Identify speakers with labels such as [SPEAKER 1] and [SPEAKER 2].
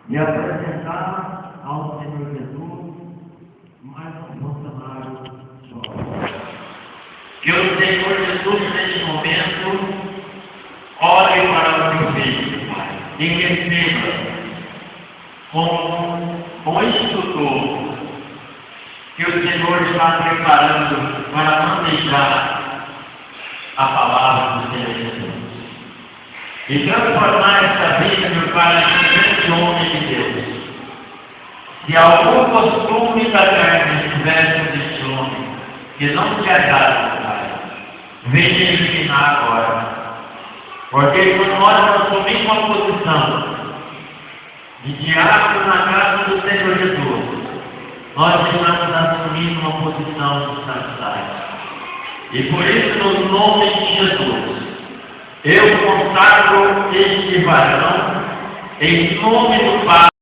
[SPEAKER 1] e apresentar ao Senhor Jesus mais um funcionário jovem. Que o Senhor Jesus, neste momento, olhe para o seu filho, Pai, e receba como instrutor que o Senhor está preparando para manejar a palavra do Senhor Jesus. E transformar essa vida, meu Pai, em grande homem de Deus. Se algum costume da carne estiver neste homem, que não te agrada, meu Pai, venha eliminar agora. Porque quando nós assumimos uma posição de diácono na casa do Senhor Jesus, nós estamos assumindo uma posição de santidade. E por isso, no nome de Jesus, eu consagro este varão em nome do Pai.